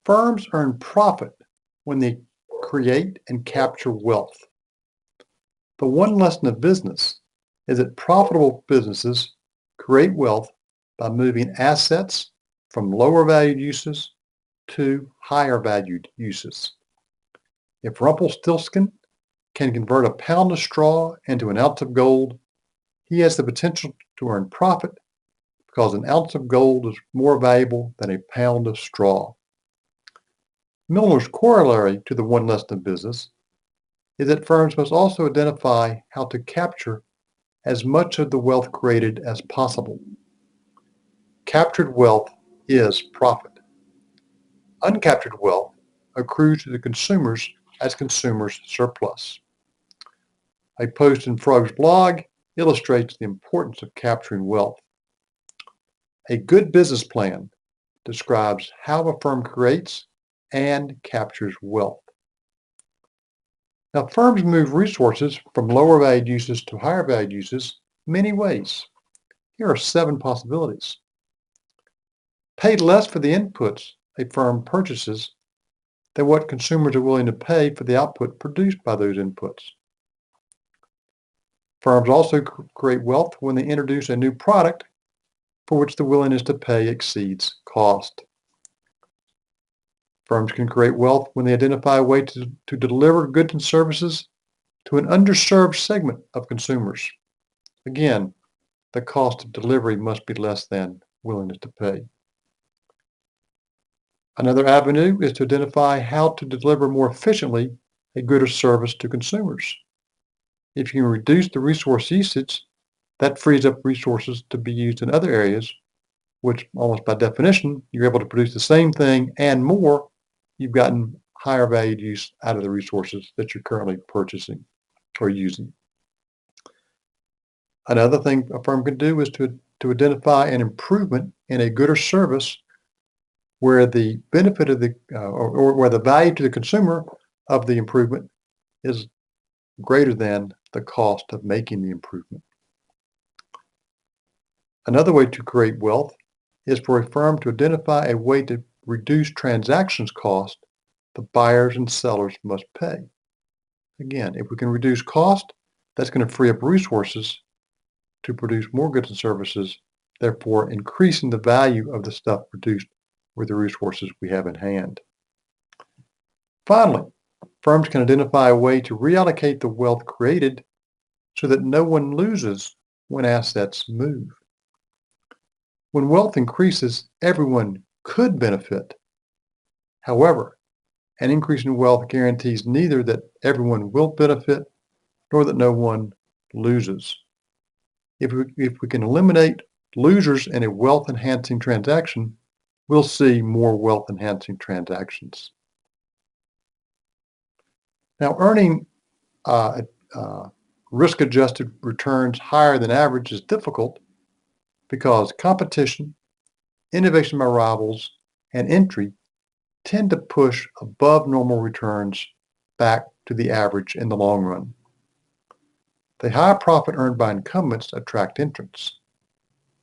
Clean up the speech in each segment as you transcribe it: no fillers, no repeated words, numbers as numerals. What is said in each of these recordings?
Firms earn profit when they create and capture wealth. The one lesson of business is that profitable businesses create wealth by moving assets from lower valued uses to higher valued uses. If Rumpelstiltskin can convert a pound of straw into an ounce of gold, he has the potential to earn profit because an ounce of gold is more valuable than a pound of straw. Milner's corollary to the one lesson of business is that firms must also identify how to capture as much of the wealth created as possible. Captured wealth is profit. Uncaptured wealth accrues to the consumers as consumers' surplus. A post in Frog's blog illustrates the importance of capturing wealth. A good business plan describes how a firm creates and captures wealth. Now, firms move resources from lower valued uses to higher valued uses many ways. Here are 7 possibilities. Pay less for the inputs a firm purchases than what consumers are willing to pay for the output produced by those inputs. Firms also create wealth when they introduce a new product for which the willingness to pay exceeds cost. Firms can create wealth when they identify a way to deliver goods and services to an underserved segment of consumers. Again, the cost of delivery must be less than willingness to pay. Another avenue is to identify how to deliver more efficiently a good or service to consumers. If you can reduce the resource usage, that frees up resources to be used in other areas, which almost by definition, you're able to produce the same thing and more. You've gotten higher valued use out of the resources that you're currently purchasing or using. Another thing a firm can do is to identify an improvement in a good or service where the benefit of or where the value to the consumer of the improvement is greater than the cost of making the improvement. Another way to create wealth is for a firm to identify a way to reduce transactions cost the buyers and sellers must pay. Again, if we can reduce cost, that's going to free up resources to produce more goods and services, therefore increasing the value of the stuff produced with the resources we have in hand. Finally, firms can identify a way to reallocate the wealth created so that no one loses when assets move. When wealth increases, everyone could benefit. However, an increase in wealth guarantees neither that everyone will benefit nor that no one loses. If we can eliminate losers in a wealth-enhancing transaction, we'll see more wealth-enhancing transactions. Now, earning risk-adjusted returns higher than average is difficult because competition, innovation by rivals, and entry tend to push above normal returns back to the average in the long run. The high profit earned by incumbents attract entrants.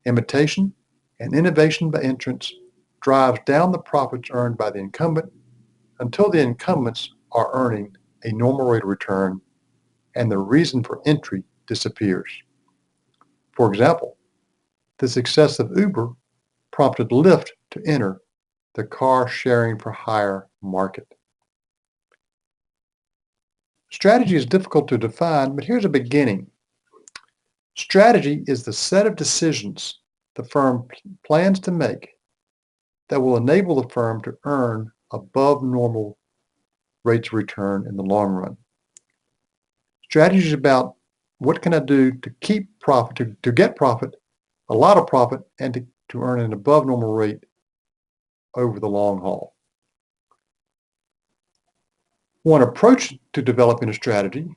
Imitation and innovation by entrants drives down the profits earned by the incumbent until the incumbents are earning a normal rate of return and the reason for entry disappears. For example, the success of Uber prompted Lyft to enter the car sharing for hire market. Strategy is difficult to define, but here's a beginning. Strategy is the set of decisions the firm plans to make that will enable the firm to earn above normal rates of return in the long run. Strategy is about what can I do to keep profit, to get profit, a lot of profit, and to earn an above normal rate over the long haul. One approach to developing a strategy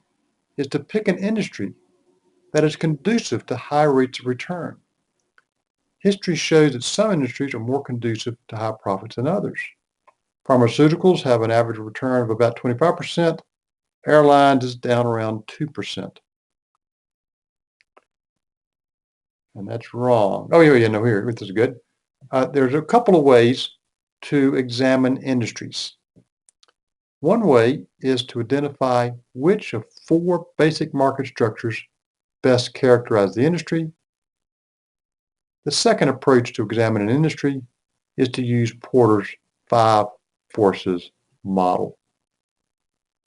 is to pick an industry that is conducive to high rates of return. History shows that some industries are more conducive to high profits than others. Pharmaceuticals have an average return of about 25%. Airlines is down around 2%. And that's wrong. Oh, yeah, no, here, this is good. There's a couple of ways to examine industries. One way is to identify which of four basic market structures best characterize the industry. The second approach to examine an industry is to use Porter's five forces model.